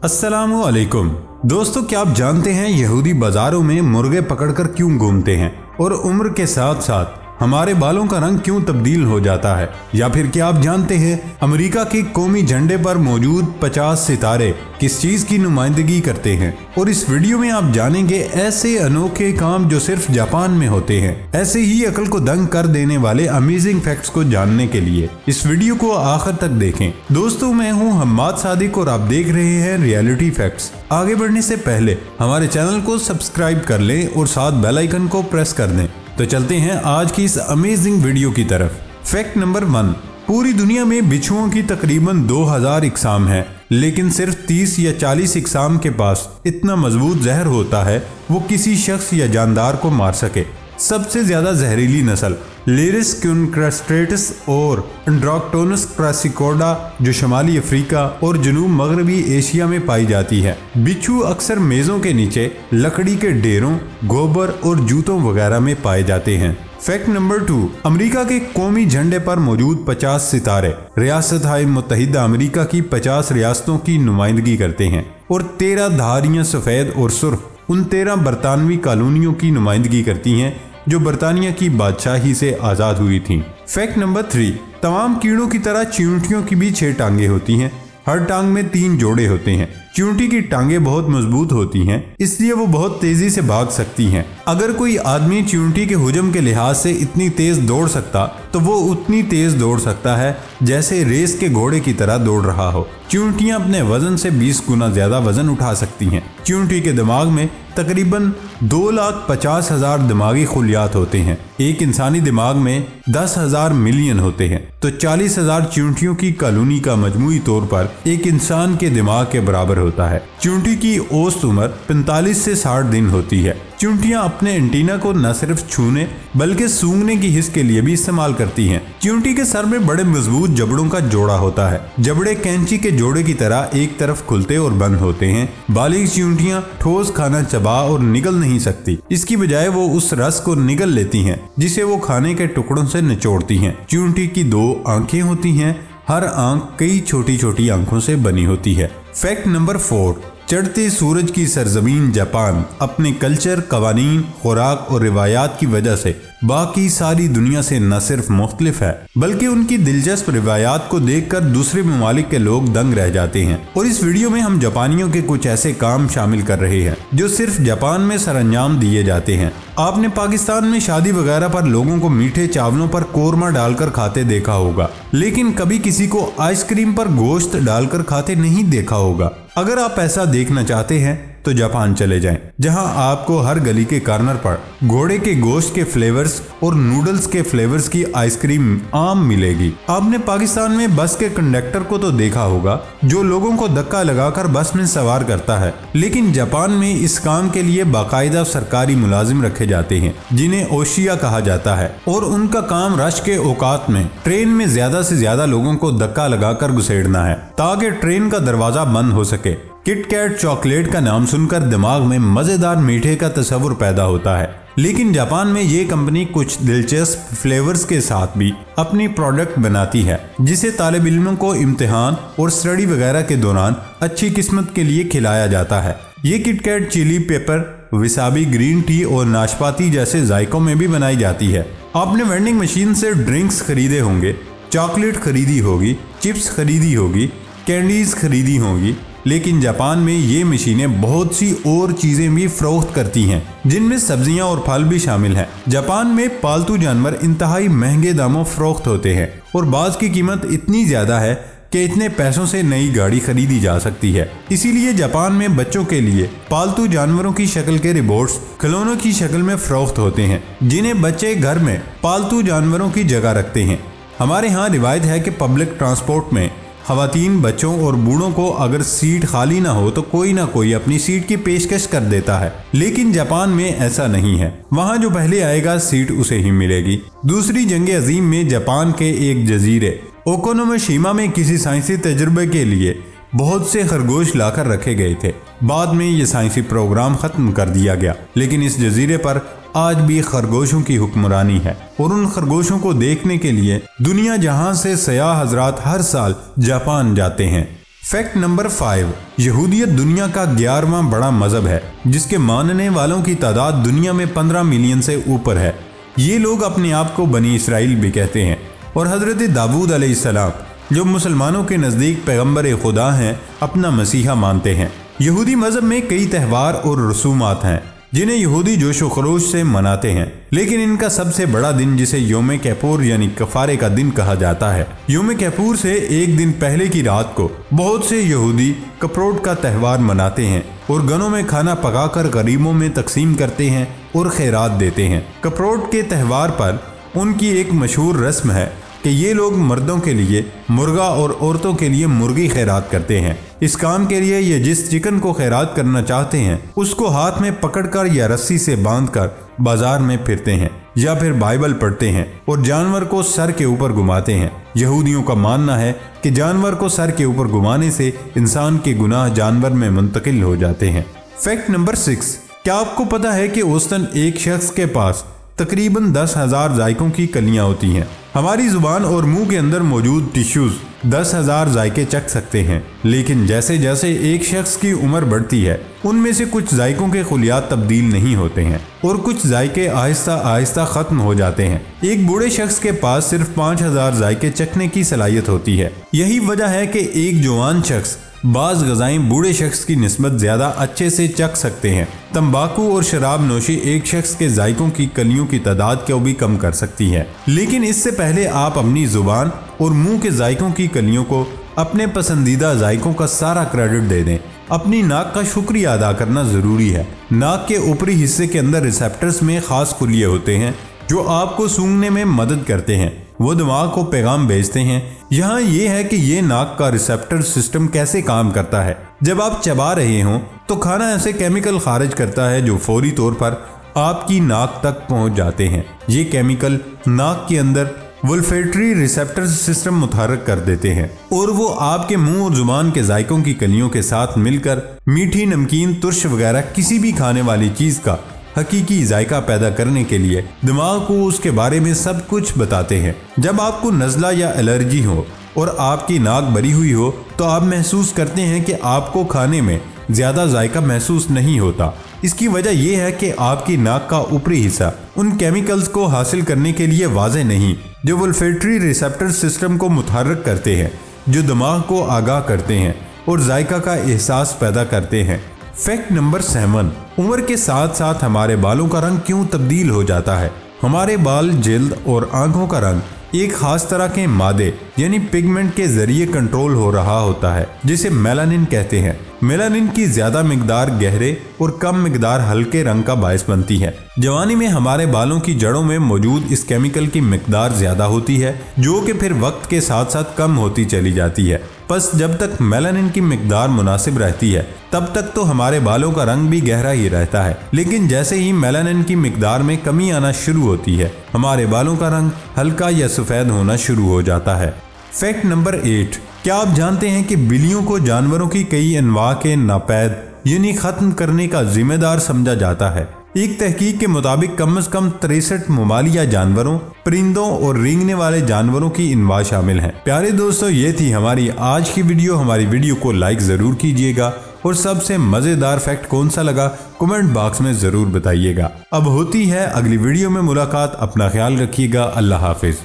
अस्सलामु अलैकुम दोस्तों, क्या आप जानते हैं यहूदी बाजारों में मुर्गे पकड़कर क्यों घूमते हैं और उम्र के साथ साथ हमारे बालों का रंग क्यों तब्दील हो जाता है? या फिर क्या आप जानते हैं अमेरिका के कौमी झंडे पर मौजूद 50 सितारे किस चीज की नुमाइंदगी करते हैं? और इस वीडियो में आप जानेंगे ऐसे अनोखे काम जो सिर्फ जापान में होते हैं। ऐसे ही अकल को दंग कर देने वाले अमेजिंग फैक्ट्स को जानने के लिए इस वीडियो को आखिर तक देखें। दोस्तों, मैं हूँ हम्माद सादिक और आप देख रहे हैं रियलिटी फैक्ट्स। आगे बढ़ने से पहले हमारे चैनल को सब्सक्राइब कर लें और साथ बेल आइकन को प्रेस कर दें। तो चलते हैं आज की इस अमेजिंग वीडियो की तरफ। फैक्ट नंबर 1, पूरी दुनिया में बिच्छुओं की तकरीबन 2000 इकसाम है, लेकिन सिर्फ 30 या 40 इकसाम के पास इतना मजबूत जहर होता है वो किसी शख्स या जानदार को मार सके। सबसे ज्यादा जहरीली नस्ल लेरिस क्यूनक्रस्ट्रेटस और एंड्रोक्टोनस क्रासिकोडा जो शुमाली अफ्रीका और जनूब मगरबी एशिया में पाई जाती है। बिच्छू अक्सर मेजों के नीचे, लकड़ी के ढेरों, गोबर और जूतों वगैरह में पाए जाते हैं। फैक्ट नंबर 2, अमेरिका के कौमी झंडे पर मौजूद 50 सितारे रियासत-ए मुत्तहिदा अमेरिका की 50 रियासतों की नुमाइंदगी करते हैं और 13 धारियां सफेद और सुर्ख उन 13 बरतानवी कॉलोनियों की नुमाइंदगी करती हैं जो बरतानिया की बादशाही से आजाद हुई थीं। फैक्ट नंबर 3, तमाम कीड़ों की तरह चींटियों की भी 6 टांगे होती हैं। हर टांग में 3 जोड़े होते हैं। चींटी की टांगें बहुत मजबूत होती हैं, इसलिए वो बहुत तेजी से भाग सकती हैं। अगर कोई आदमी चींटी के हुजम के लिहाज से इतनी तेज दौड़ सकता तो वो उतनी तेज दौड़ सकता है जैसे रेस के घोड़े की तरह दौड़ रहा हो। चींटियां अपने वजन से 20 गुना ज्यादा वजन उठा सकती हैं। चींटी के दिमाग में तकरीबन 2,50,000 दिमागी खुलियात होते हैं। एक इंसानी दिमाग में 10,000 मिलियन होते हैं, तो 40,000 चींटियों की कॉलोनी का मजमूई तौर पर एक इंसान के दिमाग के बराबर होता है। चींटी की औसत उम्र 45 से 60 दिन होती है। चींटियां अपने एंटीना को न सिर्फ छूने बल्कि सूंघने की हिस्स के लिए भी इस्तेमाल करती हैं। चींटी के सर में बड़े मजबूत जबड़ों का जोड़ा होता है। जबड़े कैंची के जोड़े की तरह एक तरफ खुलते और बंद होते हैं। बालिग चींटियां ठोस खाना चबा और निगल नहीं सकती, इसकी बजाय वो उस रस को निगल लेती हैं जिसे वो खाने के टुकड़ों से निचोड़ती हैं। चींटी की 2 आंखें होती हैं। हर आंख कई छोटी छोटी आंखों से बनी होती है। फैक्ट नंबर 4, चढ़ते सूरज की सरजमीन जापान अपने कल्चर, कवानीन, खुराक और रिवायात की वजह से बाकी सारी दुनिया से न सिर्फ मुख्तलिफ है बल्कि उनकी दिलचस्प रिवायात को देखकर दूसरे ममालिक के लोग दंग रह जाते हैं। और इस वीडियो में हम जापानियों के कुछ ऐसे काम शामिल कर रहे हैं जो सिर्फ जापान में सरअंजाम दिए जाते हैं। आपने पाकिस्तान में शादी वगैरह पर लोगों को मीठे चावलों पर कोरमा डालकर खाते देखा होगा, लेकिन कभी किसी को आइसक्रीम पर गोश्त डालकर खाते नहीं देखा होगा। अगर आप ऐसा देखना चाहते हैं तो जापान चले जाएं, जहां आपको हर गली के कॉर्नर पर घोड़े के गोश्त के फ्लेवर्स और नूडल्स के फ्लेवर्स की आइसक्रीम आम मिलेगी। आपने पाकिस्तान में बस के कंडक्टर को तो देखा होगा जो लोगों को धक्का लगाकर बस में सवार करता है, लेकिन जापान में इस काम के लिए बाकायदा सरकारी मुलाजिम रखे जाते हैं जिन्हें ओशिया कहा जाता है और उनका काम रश के औकात में ट्रेन में ज्यादा से ज्यादा लोगों को धक्का लगाकर घुसेड़ना है ताकि ट्रेन का दरवाजा बंद हो सके। किटकैट चॉकलेट का नाम सुनकर दिमाग में मजेदार मीठे का तस्वुर पैदा होता है, लेकिन जापान में ये कंपनी कुछ दिलचस्प फ्लेवर्स के साथ भी अपनी प्रोडक्ट बनाती है जिसे तालिब इल्मों को इम्तिहान और स्टडी वगैरह के दौरान अच्छी किस्मत के लिए खिलाया जाता है। ये KitKat chili pepper, wasabi, green tea और नाशपाती जैसे जायकों में भी बनाई जाती है। आपने वेंडिंग मशीन से ड्रिंक्स खरीदे होंगे, चॉकलेट खरीदी होगी, चिप्स खरीदी होगी, कैंडीज खरीदी होगी, लेकिन जापान में ये मशीनें बहुत सी और चीजें भी फरोख्त करती हैं जिनमें सब्जियां और फल भी शामिल हैं। जापान में पालतू जानवर इंतहाई महंगे दामों फरोख्त होते हैं और बाज की कीमत इतनी ज्यादा है कि इतने पैसों से नई गाड़ी खरीदी जा सकती है। इसीलिए जापान में बच्चों के लिए पालतू जानवरों की शक्ल के रिबोट्स खिलौनों की शक्ल में फरोख्त होते हैं जिन्हें बच्चे घर में पालतू जानवरों की जगह रखते हैं। हमारे यहाँ रिवायत है कि पब्लिक ट्रांसपोर्ट में खवातीन, बच्चों और बूढ़ों को अगर सीट खाली ना हो तो कोई ना कोई अपनी सीट की पेशकश कर देता है, लेकिन जापान में ऐसा नहीं है। वहाँ जो पहले आएगा सीट उसे ही मिलेगी। दूसरी जंग अजीम में जापान के एक जजीरे ओकोनोमिशिमा में किसी साइंसी तजुर्बे के लिए बहुत से खरगोश लाकर रखे गए थे। बाद में ये साइंसी प्रोग्राम खत्म कर दिया गया, लेकिन इस जजीरे पर आज भी खरगोशों की हुक्मरानी है और उन खरगोशों को देखने के लिए दुनिया जहां से सयाह हजरात हर साल जापान जाते हैं। फैक्ट नंबर 5, यहूदियत दुनिया का 11वां बड़ा मजहब है जिसके मानने वालों की तादाद दुनिया में 15 मिलियन से ऊपर है। ये लोग अपने आप को बनी इसराइल भी कहते हैं और हजरत दाऊद अलैहिस्सलाम, जो मुसलमानों के नज़दीक पैगम्बर खुदा हैं, अपना मसीहा मानते हैं। यहूदी मजहब में कई त्यौहार और रसूमात हैं जिन्हें यहूदी जोश व खरोश से मनाते हैं, लेकिन इनका सबसे बड़ा दिन जिसे योम किपुर यानी कफारे का दिन कहा जाता है। योम किपुर से एक दिन पहले की रात को बहुत से यहूदी कपरोट का त्यौहार मनाते हैं और घरों में खाना पकाकर गरीबों में तकसीम करते हैं और खैरात देते हैं। कपरोट के त्यौहार पर उनकी एक मशहूर रस्म है कि ये लोग मर्दों के लिए मुर्गा और औरतों के लिए मुर्गी खैरात करते हैं। इस काम के लिए ये जिस चिकन को खैरात करना चाहते हैं उसको हाथ में पकड़कर या रस्सी से बांधकर बाजार में फिरते हैं या फिर बाइबल पढ़ते हैं और जानवर को सर के ऊपर घुमाते हैं। यहूदियों का मानना है कि जानवर को सर के ऊपर घुमाने से इंसान के गुनाह जानवर में मुंतकिल हो जाते हैं। फैक्ट नंबर 6, क्या आपको पता है कि औसतन एक शख्स के पास तकरीबन 10,000 जायकों की कलियां होती हैं। हमारी जुबान और मुंह के अंदर मौजूद टिश्यूज 10,000 जायके चख सकते हैं, लेकिन जैसे जैसे एक शख्स की उम्र बढ़ती है उनमें से कुछ जायकों के खुलियात तब्दील नहीं होते हैं और कुछ जायके आहिस्ता आहिस्ता खत्म हो जाते हैं। एक बूढ़े शख्स के पास सिर्फ 5,000 जायके चखने की सलाहियत होती है। यही वजह है कि एक जवान शख्स बाज गजाएं बूढ़े शख्स की निस्बत ज्यादा अच्छे से चख सकते हैं। तंबाकू और शराब नोशी एक शख्स के जायकों की कलियों की तादाद को भी कम कर सकती है, लेकिन इससे पहले आप अपनी जुबान और मुंह के जायकों की कलियों को अपने पसंदीदा जायकों का सारा क्रेडिट दे दें। अपनी नाक का शुक्रिया अदा करना जरूरी है। नाक के ऊपरी हिस्से के अंदर रिसेप्टर्स में खास खुलिये होते हैं जो आपको सूंघने में मदद करते हैं। वो दिमाग को पैगाम भेजते हैं। यहाँ ये है कि ये नाक का रिसेप्टर सिस्टम कैसे काम करता है। जब आप चबा रहे हो तो खाना ऐसे केमिकल खारिज करता है जो फौरी तौर पर आपकी नाक तक पहुँच जाते हैं। ये केमिकल नाक के अंदर वोल्फेटरी रिसेप्टर सिस्टम मुतहर्रिक कर देते हैं और वो आपके मुंह और जुबान के जायकों की कलियों के साथ मिलकर मीठी, नमकीन, तुर्श वगैरह किसी भी खाने वाली चीज का हकीकी जायका पैदा करने के लिए दिमाग को उसके बारे में सब कुछ बताते हैं। जब आपको नज़ला या एलर्जी हो और आपकी नाक भरी हुई हो तो आप महसूस करते हैं कि आपको खाने में ज्यादा जायका महसूस नहीं होता। इसकी वजह यह है कि आपकी नाक का ऊपरी हिस्सा उन केमिकल्स को हासिल करने के लिए वाज़ेह नहीं जो वोल्फेटरी रिसेप्टर सिस्टम को मुतहर्रिक करते हैं, जो दिमाग को आगाह करते हैं और जायका का एहसास पैदा करते हैं। फैक्ट नंबर 7, उम्र के साथ साथ हमारे बालों का रंग क्यों तब्दील हो जाता है। हमारे बाल, जिल्द और आंखों का रंग एक खास तरह के मादे यानी पिगमेंट के जरिए कंट्रोल हो रहा होता है जिसे मेलानिन कहते हैं। मेलानिन की ज्यादा मिकदार गहरे और कम मिकदार हल्के रंग का बायस बनती है। जवानी में हमारे बालों की जड़ों में मौजूद इस केमिकल की मिकदार ज्यादा होती है जो कि फिर वक्त के साथ साथ कम होती चली जाती है। बस जब तक मेलानिन की मिकदार मुनासिब रहती है तब तक तो हमारे बालों का रंग भी गहरा ही रहता है, लेकिन जैसे ही मेलानिन की मिकदार में कमी आना शुरू होती है हमारे बालों का रंग हल्का या सफेद होना शुरू हो जाता है। फैक्ट नंबर 8, क्या आप जानते हैं कि बिल्लियों को जानवरों की कई अनवा के नापैद यानी खत्म करने का जिम्मेदार समझा जाता है। एक तहकीक के मुताबिक कम से कम 63 ममालिया जानवरों, परिंदों और रेंगने वाले जानवरों की अनवा शामिल हैं। प्यारे दोस्तों, ये थी हमारी आज की वीडियो। हमारी वीडियो को लाइक जरूर कीजिएगा और सबसे मजेदार फैक्ट कौन सा लगा कमेंट बॉक्स में जरूर बताइएगा। अब होती है अगली वीडियो में मुलाकात। अपना ख्याल रखिएगा। अल्लाह हाफिज।